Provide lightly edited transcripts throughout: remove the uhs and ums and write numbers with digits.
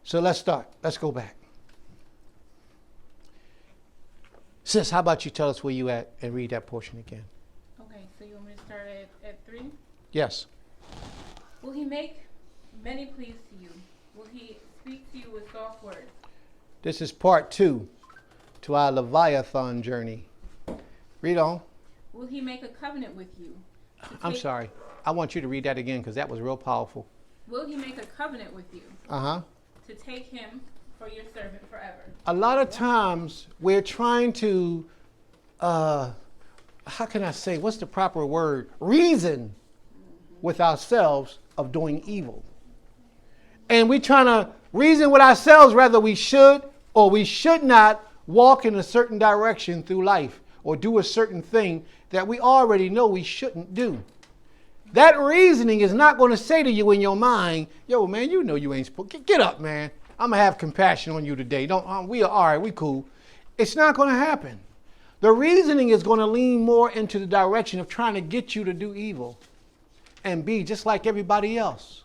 So let's start. Let's go back. Sis, how about you tell us where you at and read that portion again? Okay, so you want me to start at 3? Yes. Will he make many pleas to you? Will he speak to you with soft words? This is part 2 to our Leviathan journey. Read on. Will he make a covenant with you? I'm sorry. I want you to read that again because that was real powerful. Will he make a covenant with you? Uh-huh. To take him for your servant forever. A lot of times we're trying to, how can I say, what's the proper word? Reason with ourselves of doing evil. And we're trying to reason with ourselves whether we should or we should not walk in a certain direction through life or do a certain thing that we already know we shouldn't do. That reasoning is not going to say to you in your mind, yo, man, you know you ain't supposed to. Get up, man. I'm going to have compassion on you today. We are all right. We cool. It's not going to happen. The reasoning is going to lean more into the direction of trying to get you to do evil and be just like everybody else.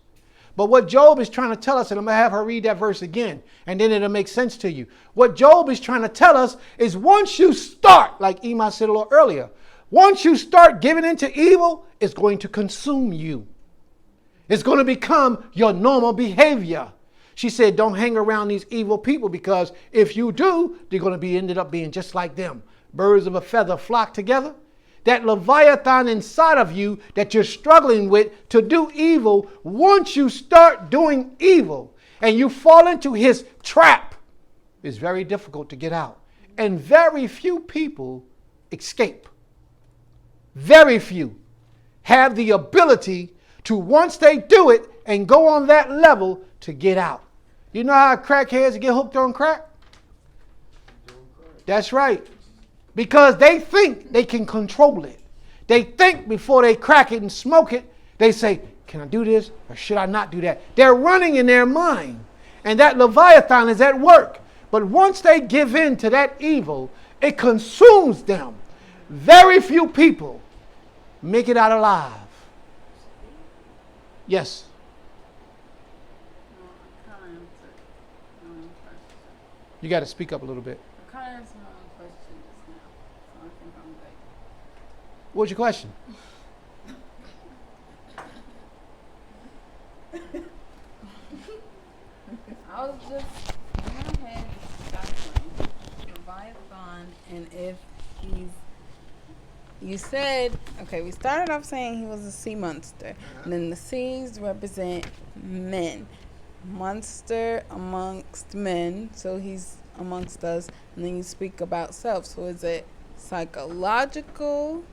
But what Job is trying to tell us, and I'm going to have her read that verse again, and then it'll make sense to you. What Job is trying to tell us is once you start, like Ema said a little earlier, once you start giving into evil, it's going to consume you. It's going to become your normal behavior. She said, don't hang around these evil people because if you do, they're going to be ended up being just like them. Birds of a feather flock together. That Leviathan inside of you that you're struggling with to do evil, once you start doing evil and you fall into his trap, it's very difficult to get out. And very few people escape. Very few have the ability to, once they do it and go on that level, to get out. You know how crackheads get hooked on crack? That's right. Because they think they can control it. They think before they crack it and smoke it, they say, can I do this or should I not do that? They're running in their mind. And that Leviathan is at work. But once they give in to that evil, it consumes them. Very few people make it out alive. Yes. You got to speak up a little bit. I kind of answered my own question just now, so I think I'm good. What's your question? I was just in my head discussing Leviathan and if he's. You said, okay, we started off saying he was a sea monster, and then the seas represent men. Monster amongst men, so he's amongst us, and then you speak about self. So is it psychological,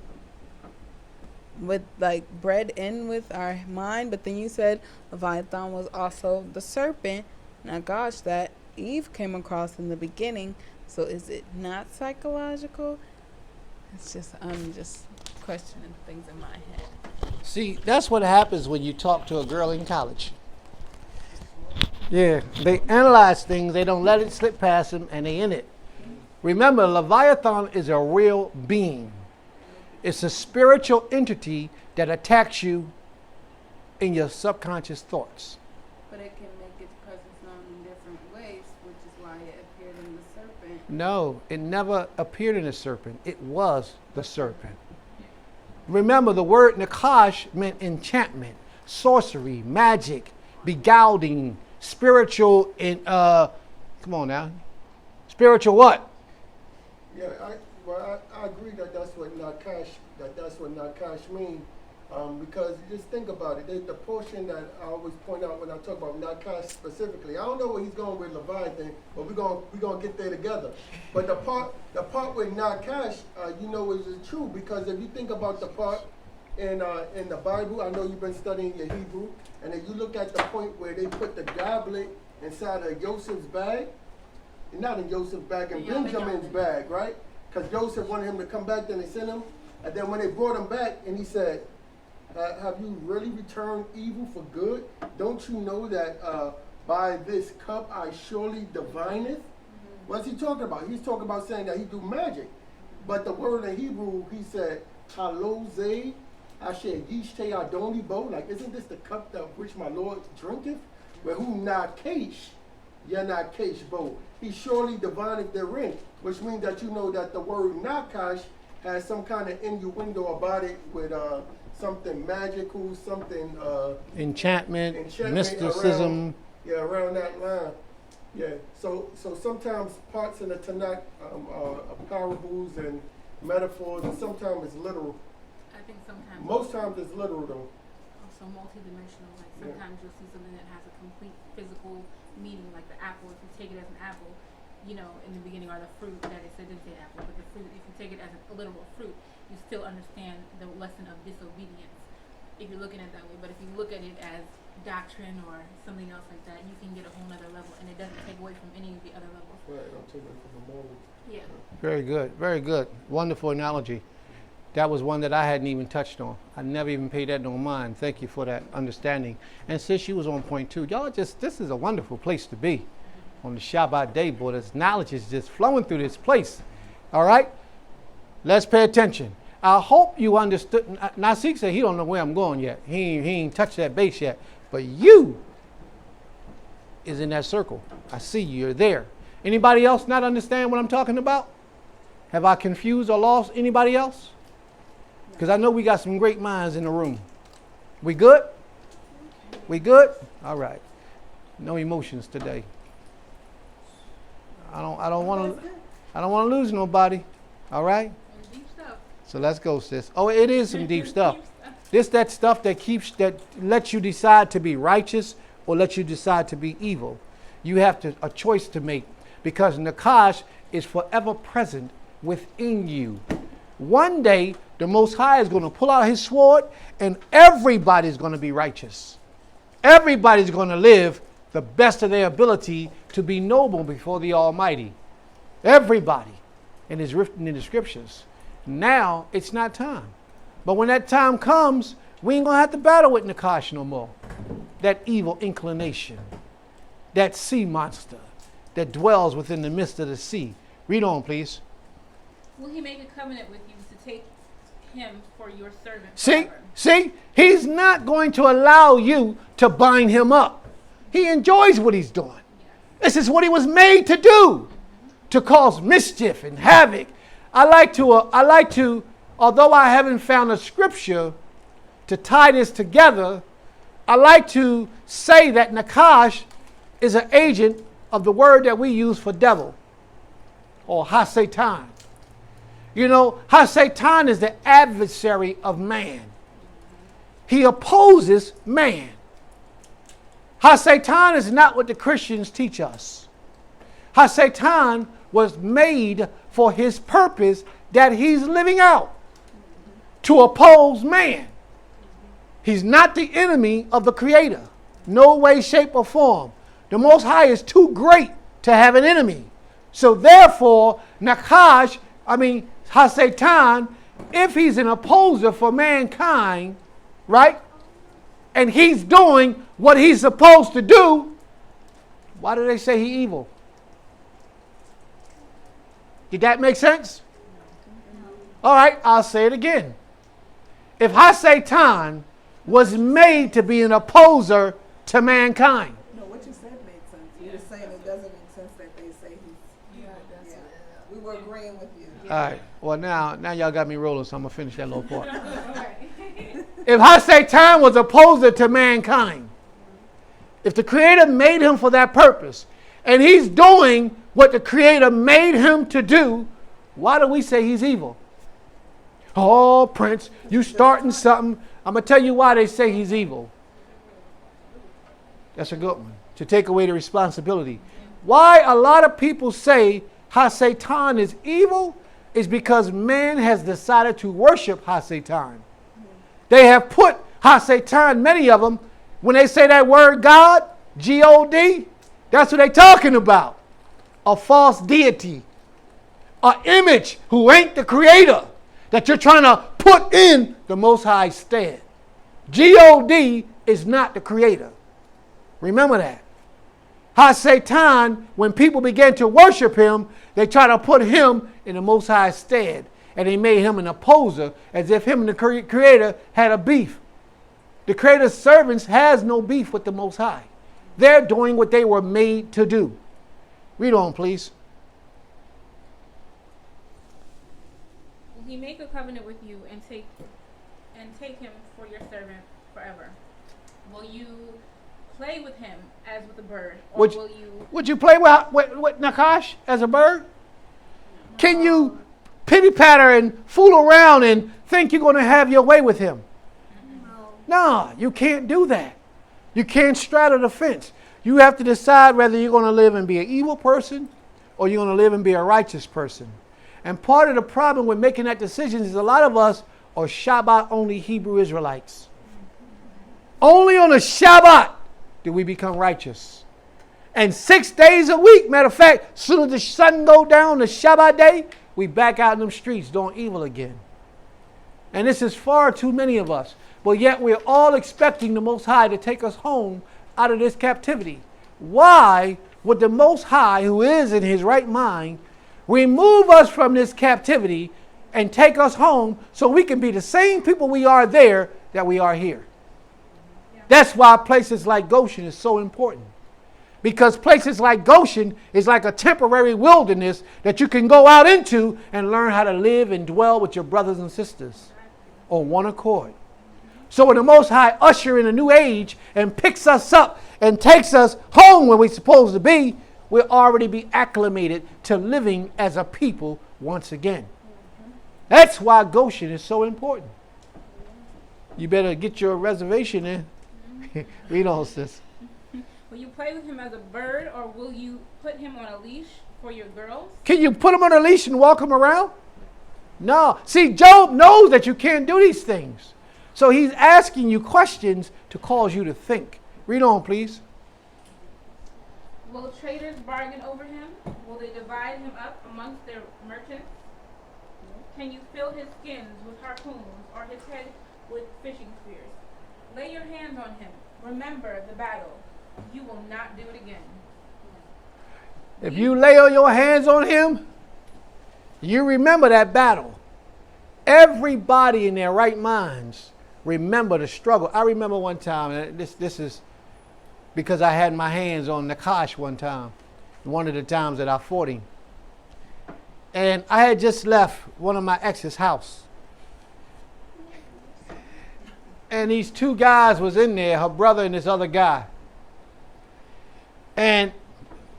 with like bred in with our mind? But then you said Leviathan was also the serpent. Now, gosh, that Eve came across in the beginning. So is it not psychological? It's just I'm just questioning things in my head. See, that's what happens when you talk to a girl in college. Yeah, they analyze things, they don't let it slip past them, and they in it. Remember, Leviathan is a real being. It's a spiritual entity that attacks you in your subconscious thoughts. But it can make its presence known in different ways, which is why it appeared in the serpent. No, it never appeared in a serpent. It was the serpent. Remember, the word Nachas meant enchantment, sorcery, magic, beguiling, spiritual, come on now. Spiritual what? Yeah, I agree that that's what Nachas means. Because just think about it. The portion that I always point out when I talk about Nachas specifically, I don't know where he's going with Leviathan, but we're gonna get there together. But the part with Nachas, is true, because if you think about the part in the Bible, I know you've been studying your Hebrew, and if you look at the point where they put the goblet inside of Joseph's bag, not in Joseph's bag, in Benjamin's bag, right? Because Joseph wanted him to come back, then they sent him, and then when they brought him back, and he said, have you really returned evil for good? Don't you know that by this cup I surely divineth? What's he talking about? He's talking about saying that he do magic. But the word in Hebrew, he said, Haloze Asher Yishte Adoni Bo. Like, isn't this the cup that which my Lord drinketh? Where who Nakesh Yanakesh Bo. He surely divineth therein, which means that you know that the word Nakash has some kind of innuendo about it with something magical, something Enchantment, enchantment mysticism. around that line. Yeah. So sometimes parts in the Tanakh are parables and metaphors, and sometimes it's literal. I think sometimes Most times it's literal though. also multidimensional. Like Yeah. sometimes you'll see something that has a complete physical meaning, like the apple. If you take it as an apple, you know, in the beginning, or the fruit that it said didn't say apple, but the fruit. If you take it as a literal fruit, you still understand the lesson of disobedience. If you're looking at it that way, but if you look at it as doctrine or something else like that, you can get a whole nother level, and it doesn't take away from any of the other levels. Right. I'm taking it from the moral. Yeah. Very good, very good. Wonderful analogy. That was one that I hadn't even touched on. I never even paid that no mind. Thank you for that understanding. And since you was on point too, y'all just, this is a wonderful place to be on the Shabbat day, boy. This knowledge is just flowing through this place. All right? Let's pay attention. I hope you understood. Nasik said he don't know where I'm going yet. He ain't touched that base yet. But you is in that circle. I see you. You're there. Anybody else not understand what I'm talking about? Have I confused or lost anybody else? Because I know we got some great minds in the room. We good? We good? All right. No emotions today. I don't want to lose nobody. All right? Deep stuff. So let's go, sis. Oh, it is some deep stuff. This that stuff that lets you decide to be righteous or lets you decide to be evil. You have a choice to make, because Nakash is forever present within you. One day, the Most High is going to pull out his sword and everybody's going to be righteous. Everybody's going to live the best of their ability to be noble before the Almighty. Everybody. And it's written in the scriptures. Now, it's not time. But when that time comes, we ain't going to have to battle with Nakash no more. That evil inclination. That sea monster that dwells within the midst of the sea. Read on, please. Will he make a covenant with you to take him for your servant? See, he's not going to allow you to bind him up. He enjoys what he's doing. This is what he was made to do, to cause mischief and havoc. I like to, although I haven't found a scripture to tie this together, I like to say that Nakash is an agent of the word that we use for devil, or Ha-Satan. You know, Ha-Satan is the adversary of man. He opposes man. Ha-Satan is not what the Christians teach us. Ha-Satan was made for his purpose that he's living out, to oppose man. He's not the enemy of the Creator. No way, shape, or form. The Most High is too great to have an enemy. So therefore, Ha-Satan, if he's an opposer for mankind, right? And he's doing what he's supposed to do, why do they say he's evil? Did that make sense? All right, I'll say it again. If Ha-Satan was made to be an opposer to mankind. No, what you said made sense. You're just saying it doesn't make sense that they say he's. Yeah. We were agreeing with you. All right. Well, now y'all got me rolling, so I'm going to finish that little part. If Ha-Satan was opposer to mankind, if the Creator made him for that purpose, and he's doing what the Creator made him to do, why do we say he's evil? Oh, Prince, you starting something. I'm going to tell you why they say he's evil. That's a good one. To take away the responsibility. Why a lot of people say Ha-Satan is evil is because man has decided to worship Ha-Satan. They have put Ha-Satan, many of them, when they say that word God, G-O-D, that's what they're talking about. A false deity. An image who ain't the Creator that you're trying to put in the Most High stead. G-O-D is not the Creator. Remember that. Ha-Satan, when people began to worship him, they try to put him in the Most High stead. And they made him an opposer, as if him and the Creator had a beef. The Creator's servants has no beef with the Most High. They're doing what they were made to do. Read on, please. Will he make a covenant with you and take him for your servant forever? Will you play with him as with a bird, or will you? Would you play with Nachas as a bird? Can you pity patter and fool around and think you're going to have your way with him? No, you can't do that. You can't straddle the fence. You have to decide whether you're going to live and be an evil person or you're going to live and be a righteous person. And part of the problem with making that decision is a lot of us are Shabbat only Hebrew Israelites. Only on a Shabbat do we become righteous. And 6 days a week, matter of fact, as soon as the sun go down, the Shabbat day, we back out in them streets doing evil again. And this is far too many of us. But yet we're all expecting the Most High to take us home out of this captivity. Why would the Most High, who is in his right mind, remove us from this captivity and take us home so we can be the same people we are there that we are here? Yeah. That's why places like Goshen is so important. Because places like Goshen is like a temporary wilderness that you can go out into and learn how to live and dwell with your brothers and sisters on one accord. So when the Most High usher in a new age and picks us up and takes us home where we're supposed to be, we'll already be acclimated to living as a people once again. That's why Goshen is so important. You better get your reservation in. Read on, sis. Will you play with him as a bird, or will you put him on a leash for your girls? Can you put him on a leash and walk him around? No. See, Job knows that you can't do these things. So he's asking you questions to cause you to think. Read on, please. Will traders bargain over him? Will they divide him up amongst their merchants? Can you fill his skins with harpoons, or his head with fishing spears? Lay your hands on him. Remember the battle. You will not do it again. If you lay your hands on him, you remember that battle. Everybody in their right minds remember the struggle. I remember one time, and this is because I had my hands on Nachas one time, one of the times that I fought him. And I had just left one of my ex's house. And these two guys was in there, her brother and this other guy. And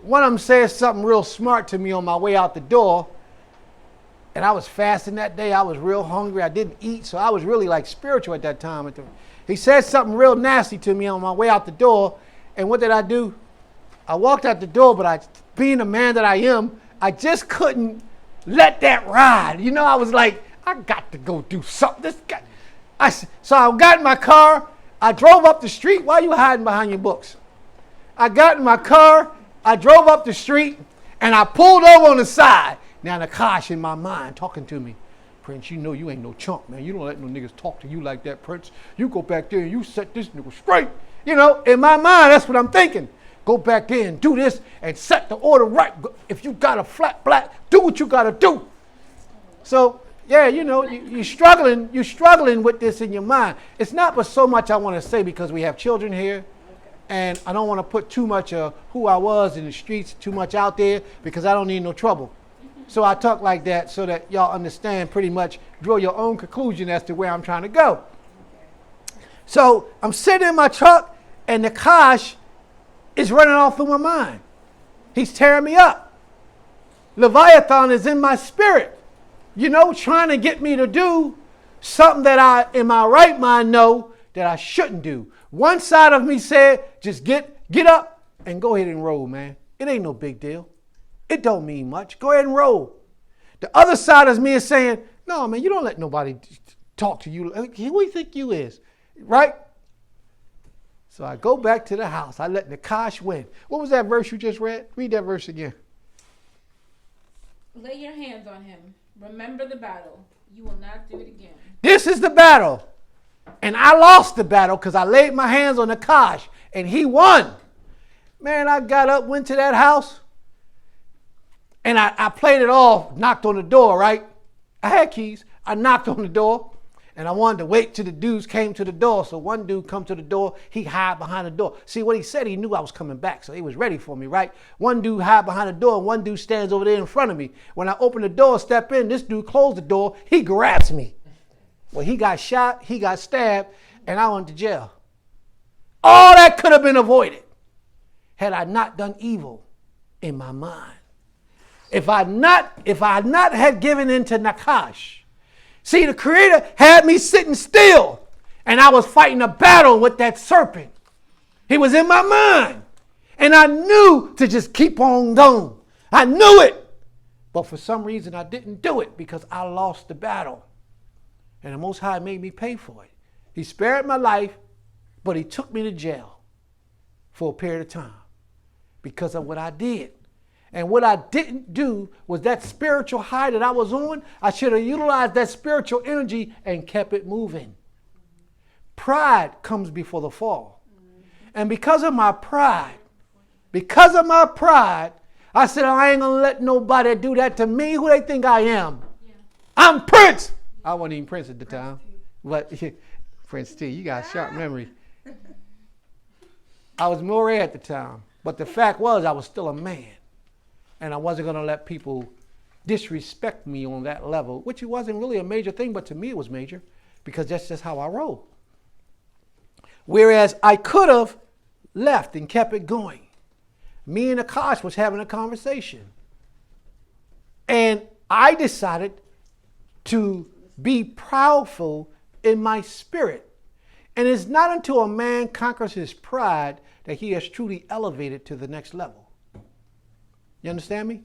one of them said something real smart to me on my way out the door. And I was fasting that day. I was real hungry. I didn't eat, so I was really like spiritual at that time. He said something real nasty to me on my way out the door. And what did I do? I walked out the door, but being the man that I am, I just couldn't let that ride. You know, I was like, I got to go do something. So I got in my car. I drove up the street. Why are you hiding behind your books? I got in my car. I drove up the street, and I pulled over on the side. Now Nachas in my mind talking to me. Prince, you know you ain't no chump, man. You don't let no niggas talk to you like that, Prince. You go back there and you set this nigga straight. You know, in my mind, that's what I'm thinking. Go back there and do this and set the order right. If you got a flat black, do what you got to do. So, yeah, you know, you're struggling with this in your mind. It's not but so much I want to say because we have children here. And I don't want to put too much of who I was in the streets, too much out there, because I don't need no trouble. So I talk like that so that y'all understand, pretty much draw your own conclusion as to where I'm trying to go. So I'm sitting in my truck and Nachas is running off through my mind. He's tearing me up. Leviathan is in my spirit, you know, trying to get me to do something that I, in my right mind, know that I shouldn't do. One side of me said, just get up and go ahead and roll, man. It ain't no big deal. It don't mean much. Go ahead and roll. The other side of me is saying, no, man, you don't let nobody talk to you. Who do you think you is? Right? So I go back to the house. I let Nachas win. What was that verse you just read? Read that verse again. Lay your hands on him. Remember the battle. You will not do it again. This is the battle. And I lost the battle because I laid my hands on Nachas and he won. Man, I got up, went to that house. And I played it off, knocked on the door, right? I had keys. I knocked on the door. And I wanted to wait till the dudes came to the door. So one dude come to the door, he hide behind the door. See what he said, he knew I was coming back, so he was ready for me, right? One dude hide behind the door, and one dude stands over there in front of me. When I open the door, step in, this dude closed the door, he grabs me. Well, he got shot, he got stabbed, and I went to jail. All that could have been avoided had I not done evil in my mind. If I had not had given in to Nachas. See, the Creator had me sitting still, and I was fighting a battle with that serpent. He was in my mind, and I knew to just keep on going. I knew it, but for some reason I didn't do it because I lost the battle, and the Most High made me pay for it. He spared my life, but he took me to jail for a period of time because of what I did. And what I didn't do was that spiritual high that I was on, I should have utilized that spiritual energy and kept it moving. Pride comes before the fall. And because of my pride, I said, I ain't going to let nobody do that to me. Who they think I am? Yeah. I'm Prince. I wasn't even Prince at the time. But Prince T, you got a sharp memory. I was Moray at the time. But the fact was I was still a man. And I wasn't going to let people disrespect me on that level, which it wasn't really a major thing, but to me it was major because that's just how I roll. Whereas I could have left and kept it going. Me and Akash was having a conversation. And I decided to be proudful in my spirit. And it's not until a man conquers his pride that he has truly elevated to the next level. You understand me?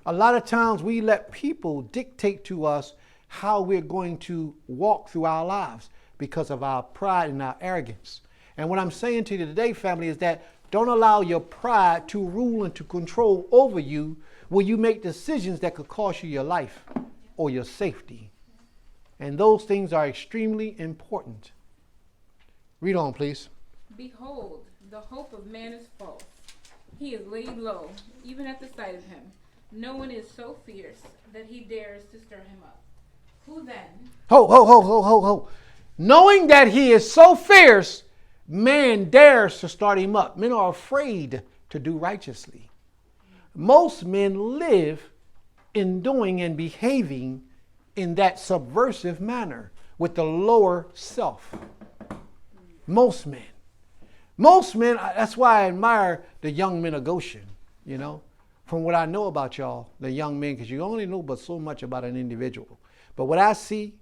A lot of times we let people dictate to us how we're going to walk through our lives because of our pride and our arrogance. And what I'm saying to you today, family, is that don't allow your pride to rule and to control over you where you make decisions that could cost you your life or your safety. And those things are extremely important. Read on, please. Behold, the hope of man is false. He is laid low, even at the sight of him. No one is so fierce that he dares to stir him up. Who then? Ho. Knowing that he is so fierce, man dares to start him up. Men are afraid to do righteously. Most men live in doing and behaving in that subversive manner with the lower self. Most men. That's why I admire the young men of Goshen, you know, from what I know about y'all, the young men, because you only know but so much about an individual. But what I see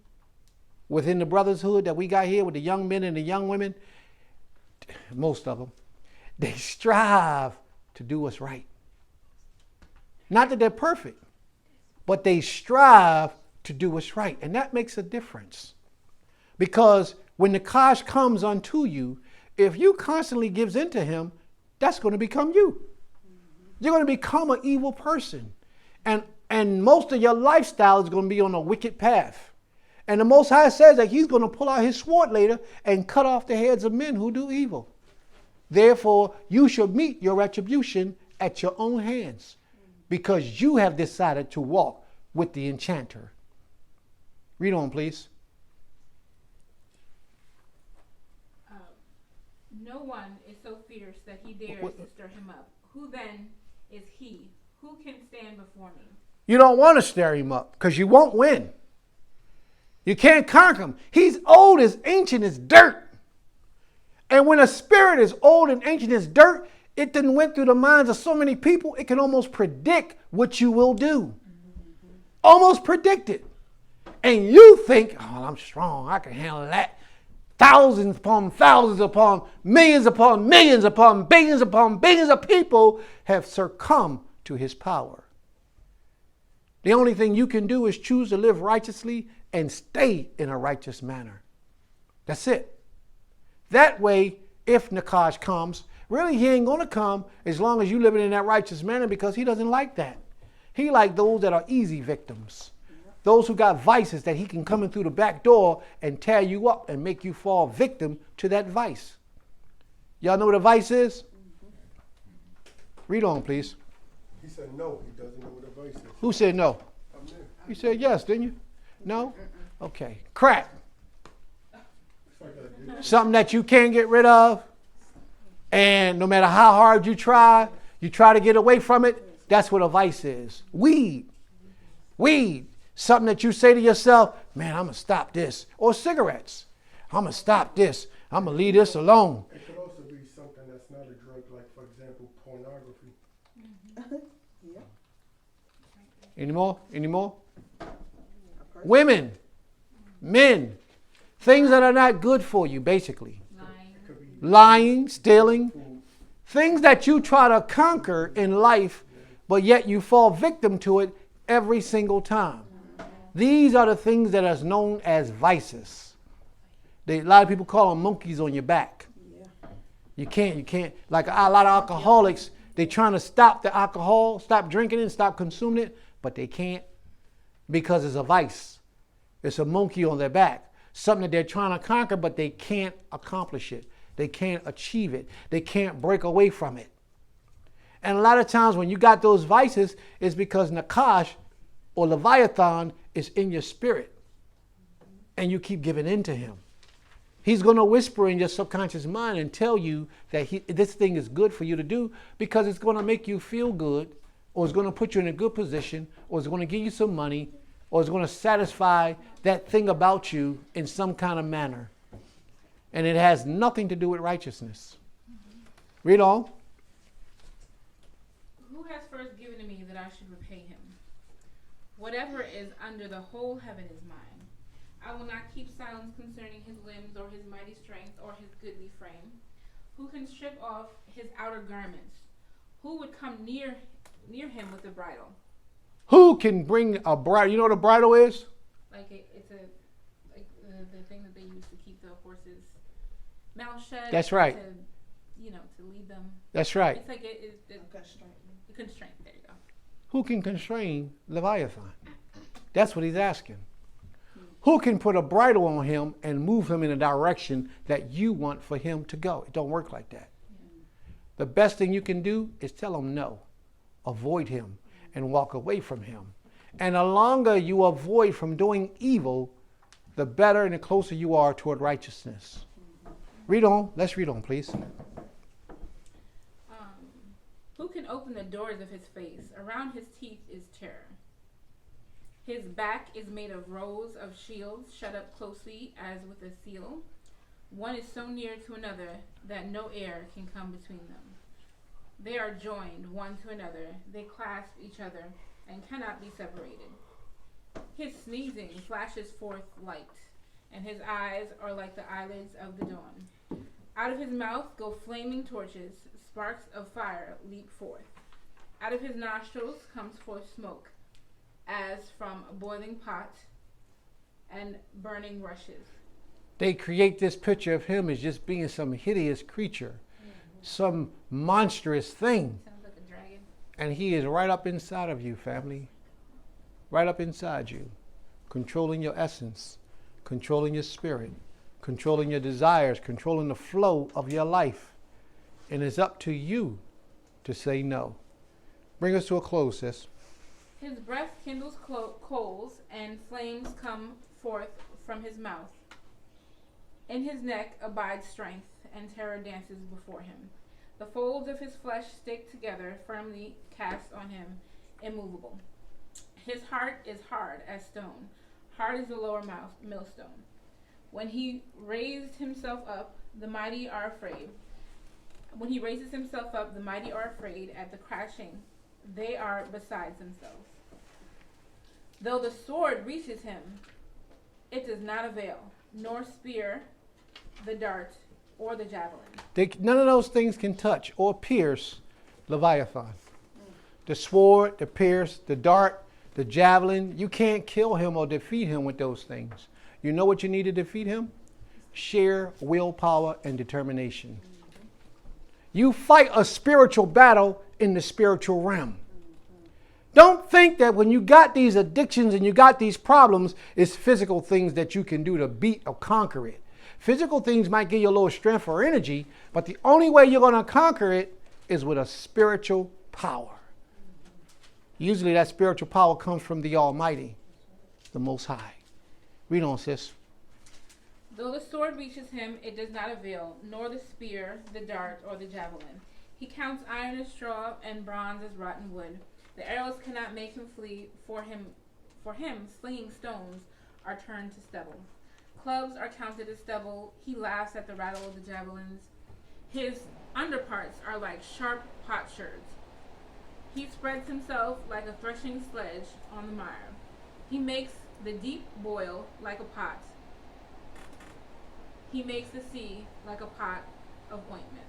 within the brotherhood that we got here with the young men and the young women, most of them, they strive to do what's right. Not that they're perfect, but they strive to do what's right. And that makes a difference. Because when the Kosh comes unto you, if you constantly gives into him, that's going to become you. You're going to become an evil person. And most of your lifestyle is going to be on a wicked path. And the Most High says that he's going to pull out his sword later and cut off the heads of men who do evil. Therefore, you should meet your retribution at your own hands because you have decided to walk with the Enchanter. Read on, please. No one is so fierce that he dares to stir him up. Who then is he? Who can stand before me? You don't want to stir him up because you won't win. You can't conquer him. He's old as ancient as dirt. And when a spirit is old and ancient as dirt, it done went through the minds of so many people, it can almost predict what you will do. Almost predict it. And you think, oh, I'm strong. I can handle that. Thousands upon millions upon billions upon billions of people have succumbed to his power. The only thing you can do is choose to live righteously and stay in a righteous manner. That's it. That way, if Nachas comes, really he ain't going to come as long as you living in that righteous manner because he doesn't like that. He like those that are easy victims. Those who got vices that he can come in through the back door and tear you up and make you fall victim to that vice. Y'all know what a vice is? Read on, please. He said no, he doesn't know what a vice is. Who said no? I'm there. You said yes, didn't you? No? Okay. Crack. something that you can't get rid of. And no matter how hard you try to get away from it. That's what a vice is. Weed. Something that you say to yourself, man, I'm going to stop this. Or cigarettes. I'm going to stop this. I'm going to leave this alone. It could also be something that's not a drug, like, for example, pornography. Yeah. Any more? Women, men, things that are not good for you, basically. Lying, stealing, things that you try to conquer in life, but yet you fall victim to it every single time. These are the things that are known as vices. A lot of people call them monkeys on your back. You can't. Like a lot of alcoholics, they're trying to stop the alcohol, stop drinking it, stop consuming it, but they can't because it's a vice. It's a monkey on their back. Something that they're trying to conquer, but they can't accomplish it. They can't achieve it. They can't break away from it. And a lot of times when you got those vices, it's because Nachas or Leviathan is in your spirit. And you keep giving in to him. He's going to whisper in your subconscious mind and tell you that this thing is good for you to do because it's going to make you feel good, or it's going to put you in a good position, or it's going to give you some money, or it's going to satisfy that thing about you in some kind of manner. And it has nothing to do with righteousness. Read on. Who has first given to me that I should repay him? Whatever is under the whole heaven is mine. I will not keep silence concerning his limbs or his mighty strength or his goodly frame. Who can strip off his outer garments? Who would come near him with a bridle? Who can bring a bridle? You know what a bridle is? Like it's the thing that they use to keep the horses' mouth shut. That's right. To lead them. That's right. It's like a constraint. There you go. Who can constrain Leviathan? That's what he's asking. Who can put a bridle on him and move him in a direction that you want for him to go? It don't work like that. The best thing you can do is tell him no. Avoid him and walk away from him. And the longer you avoid from doing evil, the better and the closer you are toward righteousness. Read on. Let's read on, please. Who can open the doors of his face? Around his teeth is terror. His back is made of rows of shields shut up closely as with a seal. One is so near to another that no air can come between them. They are joined one to another. They clasp each other and cannot be separated. His sneezing flashes forth light, and his eyes are like the eyelids of the dawn. Out of his mouth go flaming torches. Sparks of fire leap forth. Out of his nostrils comes forth smoke, as from a boiling pot and burning rushes. They create this picture of him as just being some hideous creature, some monstrous thing. Sounds like a dragon. And he is right up inside of you, family. Right up inside you. Controlling your essence, controlling your spirit, controlling your desires, controlling the flow of your life. And it's up to you to say no. Bring us to a close, sis. His breath kindles coals, and flames come forth from his mouth. In his neck abides strength, and terror dances before him. The folds of his flesh stick together, firmly cast on him, immovable. His heart is hard as stone. Hard as the lower millstone. When he raised himself up, the mighty are afraid. When he raises himself up, the mighty are afraid at the crashing. They are besides themselves. Though the sword reaches him, it does not avail, nor spear, the dart, or the javelin. None of those things can touch or pierce Leviathan. The sword, the pierce, the dart, the javelin, you can't kill him or defeat him with those things. You know what you need to defeat him? Sheer willpower and determination. You fight a spiritual battle in the spiritual realm. Don't think that when you got these addictions and you got these problems, it's physical things that you can do to beat or conquer it. Physical things might give you a little strength or energy, but the only way you're going to conquer it is with a spiritual power. Usually that spiritual power comes from the Almighty, the Most High. Read on, sis. Though the sword reaches him, it does not avail, nor the spear, the dart, or the javelin. He counts iron as straw, and bronze as rotten wood. The arrows cannot make him flee. For him, slinging stones are turned to stubble. Clubs are counted as stubble. He laughs at the rattle of the javelins. His underparts are like sharp potsherds. He spreads himself like a threshing sledge on the mire. He makes the deep boil like a pot. He makes the sea like a pot of ointment.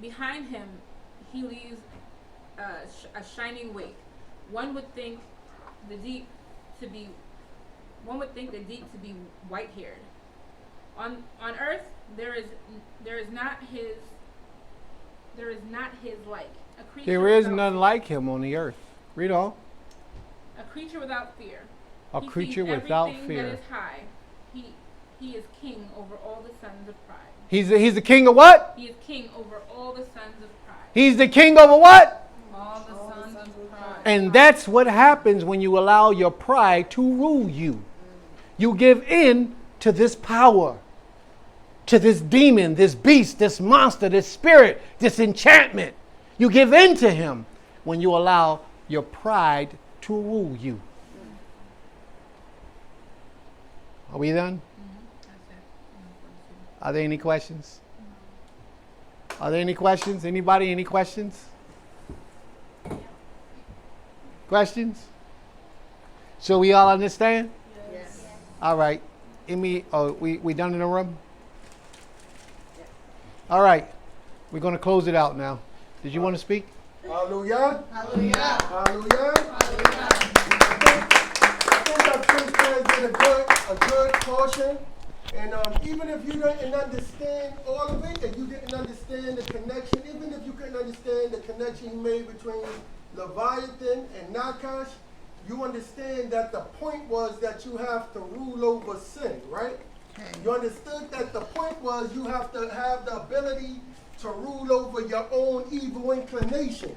Behind him, he leaves a shining wake. One would think the deep to be white-haired. On earth, there is not his like. A creature There is without none fear. like him on the earth. Read on. A creature without fear. A He creature sees without everything fear. That is high. He is king over all the sons of pride. He's the king of what? He is king over all the sons of pride. He's the king over what? All the sons of pride. And that's what happens when you allow your pride to rule you. You give in to this power, to this demon, this beast, this monster, this spirit, this enchantment. You give in to him when you allow your pride to rule you. Are we done? That's it. Are there any questions? Are there any questions? Anybody, any questions? Questions? So we all understand? Yes. All right. We done in the room? All right. We're going to close it out now. Did you want to speak? Hallelujah. Hallelujah. Hallelujah. Hallelujah. I think our priest has did a good portion. And even if you didn't understand all of it, and you didn't understand the connection, even if you couldn't understand the connection he made between Leviathan and Nachas, you understand that the point was that you have to rule over sin, right? Okay. You understood that the point was you have to have the ability to rule over your own evil inclination.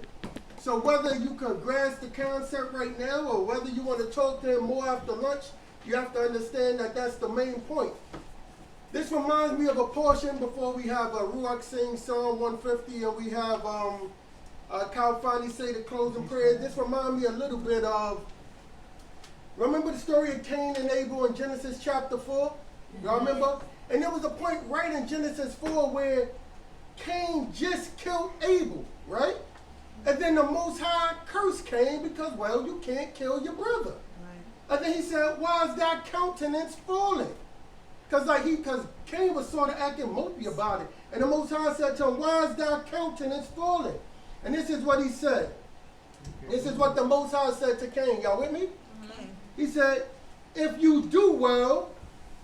So whether you can grasp the concept right now or whether you want to talk to him more after lunch, you have to understand that that's the main point. This reminds me of a portion before we have a Ruach sing Psalm 150 and we have Kyle finally say the closing prayer. This reminds me a little bit of, remember the story of Cain and Abel in Genesis chapter 4? Y'all remember? And there was a point right in Genesis 4 where Cain just killed Abel, right? And then the Most High cursed Cain because, well, you can't kill your brother. And then he said, why is thy countenance falling? Because Cain was sort of acting mopey about it. And the Most High said to him, why is thy countenance falling? And this is what he said. This is what the Most High said to Cain. Y'all with me? He said, if you do well,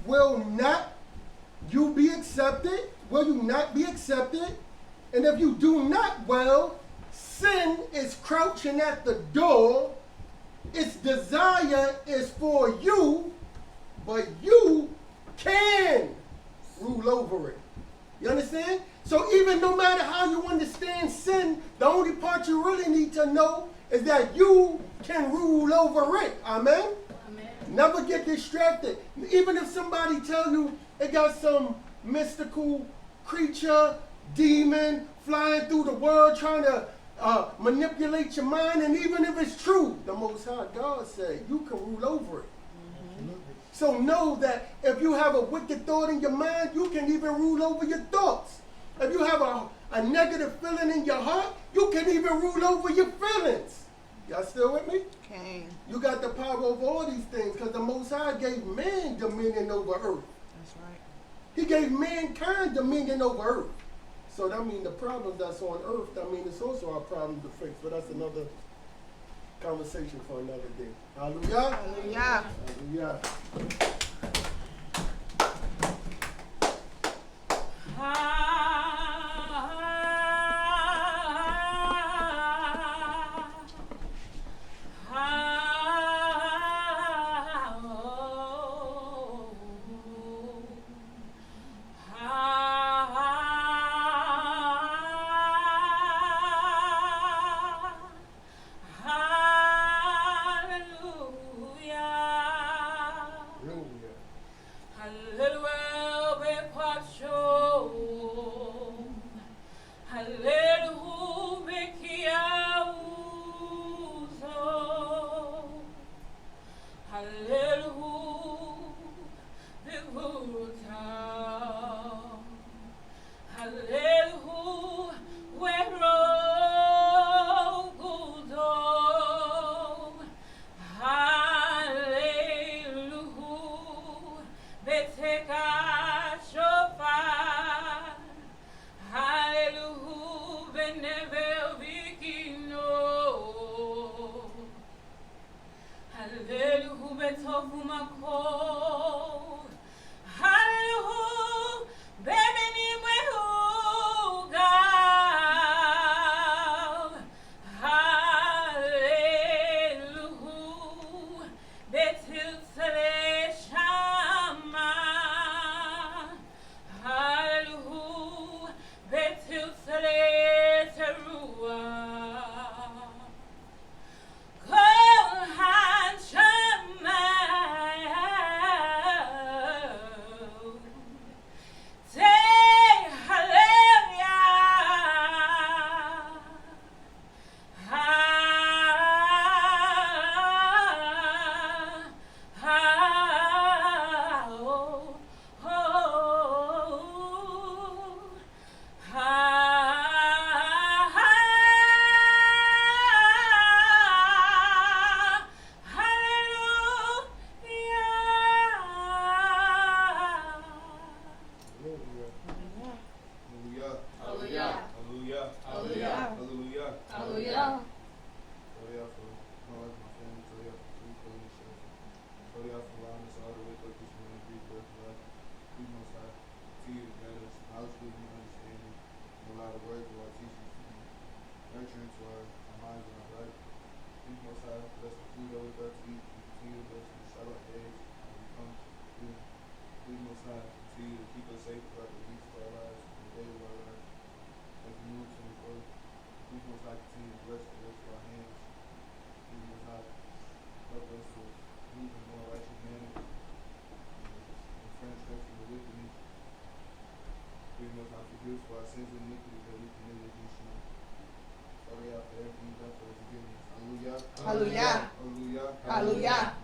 will not you be accepted? Will you not be accepted? And if you do not well, sin is crouching at the door. Its desire is for you, but you can rule over it. You understand? So even no matter how you understand sin, the only part you really need to know is that you can rule over it. Amen? Amen. Never get distracted. Even if somebody tell you it got some mystical creature, demon flying through the world trying to manipulate your mind, and even if it's true, the Most High God said you can rule over it. So know that if you have a wicked thought in your mind, you can even rule over your thoughts. If you have a negative feeling in your heart, you can even rule over your feelings. Y'all still with me? Okay. You got the power over all these things because the Most High gave man dominion over earth. That's right. He gave mankind dominion over earth. So that means the problems that's on earth, that means it's also our problem to fix. But that's another conversation for another day. Hallelujah. Hallelujah. Hallelujah. Hallelujah. Glory. please most high, continue to grant us knowledge, wisdom, and understanding, and allow the words of our teachers to be nurturing to our minds and our heart. Please most high, bless the food that we're about to eat, and continue to bless and start our days as we come to you. Please most high, continue to keep us safe throughout the weeks of our lives and the days of our lives. As we move to and fro, please most high, continue to bless the works of our hands. Please most high, help us to move in a more righteous manner and transgress from the wickedness. Please most high, forgive us for our sins and iniquities that we committed against you. Sorry out for everything you've done for us. Forgive us. Hallelujah. Hallelujah. Hallelujah. Hallelujah.